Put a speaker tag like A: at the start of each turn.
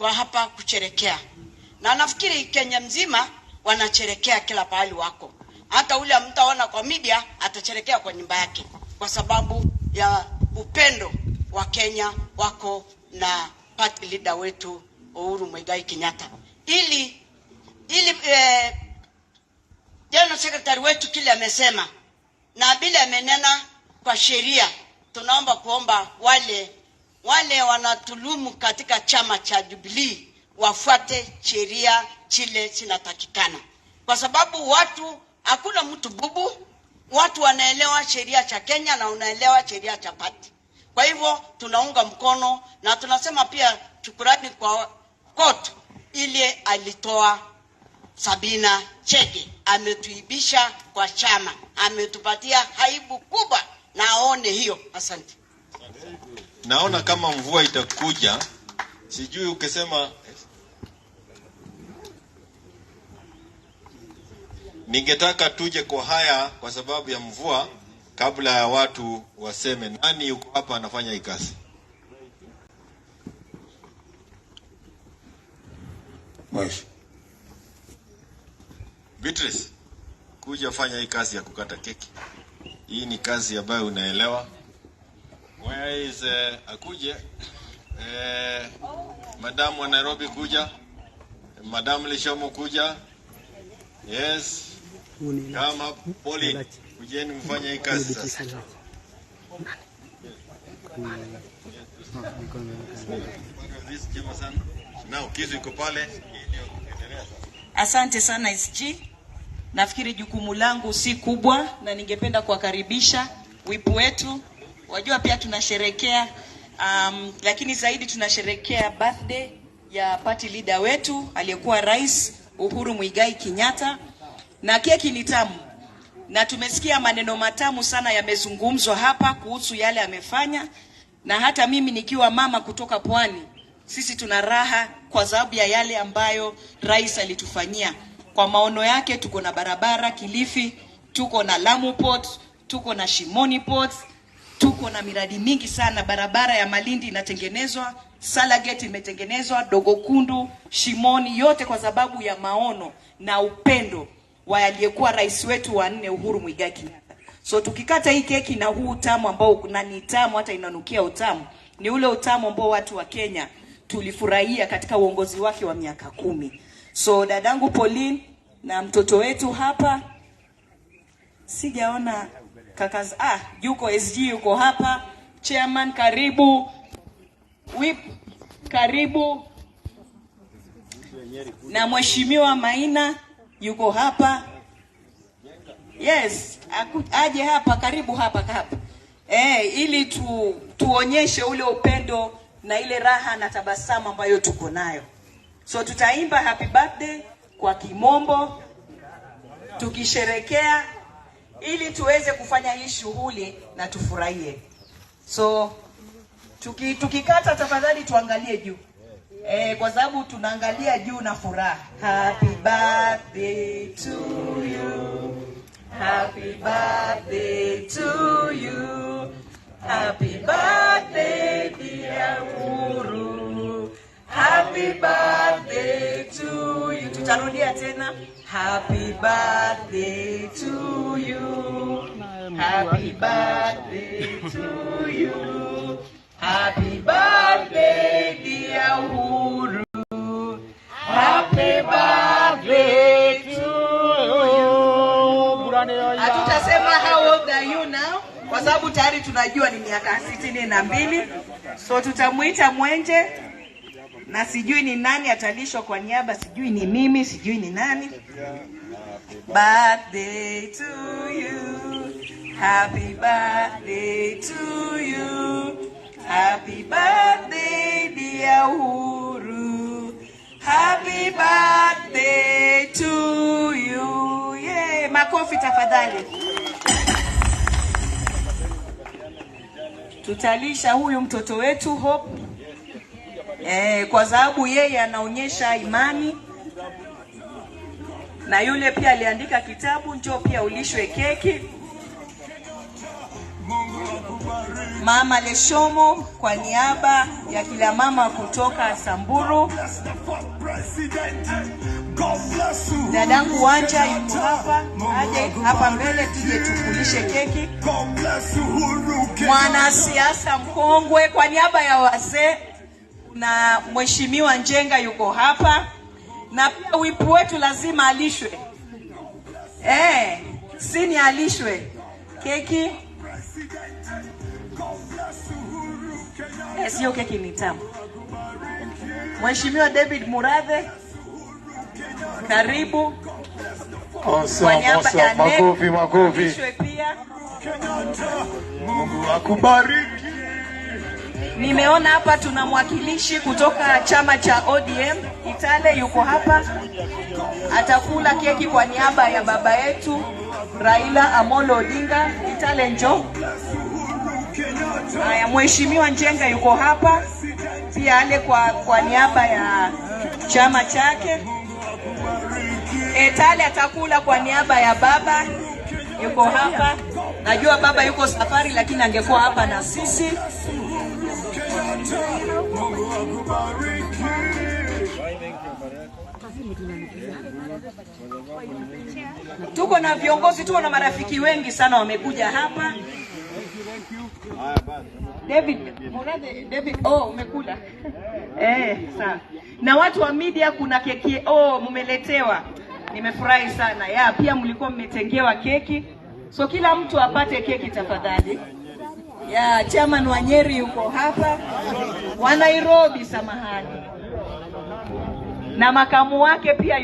A: kwa hapa kucherekea. Na nafikiri Kenya mzima wanacherekea kila pahali wako. Hata ule mtaona kwa media atacherekea kwa nyumba yake kwa sababu ya upendo wa Kenya wako na party leader wetu Uhuru Muigai Kenyatta. Ili General Secretary wetu kile amesema na bila amenena kwa sheria, tunaomba kuomba wale wanatulumu katika chama cha Jubilee wafuate sheria chile zinatakikana, kwa sababu hakuna mtu bubu. Watu wanaelewa sheria cha Kenya na unaelewa sheria cha party. Kwa hivyo tunaunga mkono na tunasema pia shukrani kwa court ile alitoa Sabina Chege. Ametuibisha kwa chama, ametupatia aibu kubwa na aone hiyo. Asante.
B: Naona kama mvua itakuja, sijui ukisema ningetaka tuje kwa haya kwa sababu ya mvua, kabla ya watu waseme nani yuko hapa anafanya hii kazi. Beatrice, kuja fanya hii kazi ya kukata keki. Hii ni kazi ambayo unaelewa. Where is akuje Madam wa Nairobi kuja, Madam Lishomo kuja. Yes. Kama Poli, kujeni mfanye hii kazi sasa. Now kizu iko pale.
C: Asante sana SG. Nafikiri jukumu langu si kubwa na ningependa kuwakaribisha wipu wetu. Wajua pia tunasherekea lakini zaidi tunasherekea birthday ya party leader wetu aliyekuwa Rais Uhuru Muigai Kenyatta, na keki ni tamu. Na tumesikia maneno matamu sana yamezungumzwa hapa kuhusu yale amefanya, na hata mimi nikiwa mama kutoka Pwani, sisi tuna raha kwa sababu ya yale ambayo Rais alitufanyia. Kwa maono yake tuko na barabara Kilifi, tuko na Lamu Port, tuko na Shimoni Port, tuko na miradi mingi sana. Barabara ya Malindi inatengenezwa, Salagate imetengenezwa, Dogo Kundu, Shimoni, yote kwa sababu ya maono na upendo wa aliyekuwa rais wetu wa 4 Uhuru Muigai Kenyatta. So tukikata hii keki na huu utamu ambao ni tamu, hata inanukia utamu, ni ule utamu ambao watu wa Kenya tulifurahia katika uongozi wake wa miaka 10. So dadangu Pauline na mtoto wetu hapa, sijaona kakas, yuko SG yuko hapa, chairman karibu, whip karibu, na mheshimiwa Maina yuko hapa. Yes, aje hapa, karibu hapa. Ili tuonyeshe ule upendo na ile raha na tabasamu ambayo tuko nayo. So tutaimba happy birthday kwa kimombo tukisherekea, ili tuweze kufanya hii shughuli na tufurahie. So tukikata tafadhali tuangalie juu. Kwa sababu tunaangalia juu na furaha. Happy birthday to you. Happy birthday to you. Happy birthday dear Uhuru. Happy birthday to you. Tutarudia tena. Happy birthday to you. Happy birthday to you. Happy birthday dear Uhuru. Happy birthday to you. Hatutasema how old are you now, kwa sababu tayari tunajua ni miaka 62. So tutamuita mwenje, na sijui ni nani atalishwa kwa niaba, sijui ni mimi, sijui ni nani. Birthday to you. Happy birthday to you. Happy birthday dear Uhuru. Happy birthday to you. Yeah, makofi tafadhali. Tutalisha huyu mtoto wetu Hope. Kwa sababu yeye anaonyesha imani, na yule pia aliandika kitabu, njoo pia ulishwe keki. Mungu akubariki. Mama Leshomo kwa niaba ya kila mama kutoka Samburu. Dadangu Wanja yuko hapa, aje hapa mbele tuje tukulishe keki. Mwanasiasa mkongwe kwa niaba ya wazee, na Mheshimiwa Njenga yuko hapa, na pia wipu wetu lazima alishwe. Sini alishwe keki. Sio keki ni tamu. Mheshimiwa David Murathe, karibu. Kwa niaba ya makofi. Pia
B: Mungu akubariki.
C: Nimeona hapa tuna mwakilishi kutoka chama cha ODM, Itale yuko hapa. Atakula keki kwa niaba ya baba yetu Raila Amolo Odinga. Itale njoo. Haya, Mheshimiwa Njenga yuko hapa pia, ale kwa niaba ya chama chake. Etale atakula kwa niaba ya baba, yuko hapa. Najua baba yuko safari, lakini angekuwa hapa na sisi. Tuko na viongozi, tuko na marafiki wengi sana wamekuja hapa. David, umekula? Sawa. Na watu wa media kuna keki, mmeletewa. Nimefurahi sana. Pia mlikuwa mmetengewa keki. So kila mtu apate keki tafadhali. Chairman wa Nyeri yuko hapa. Wa Nairobi, samahani. Na makamu wake pia yuko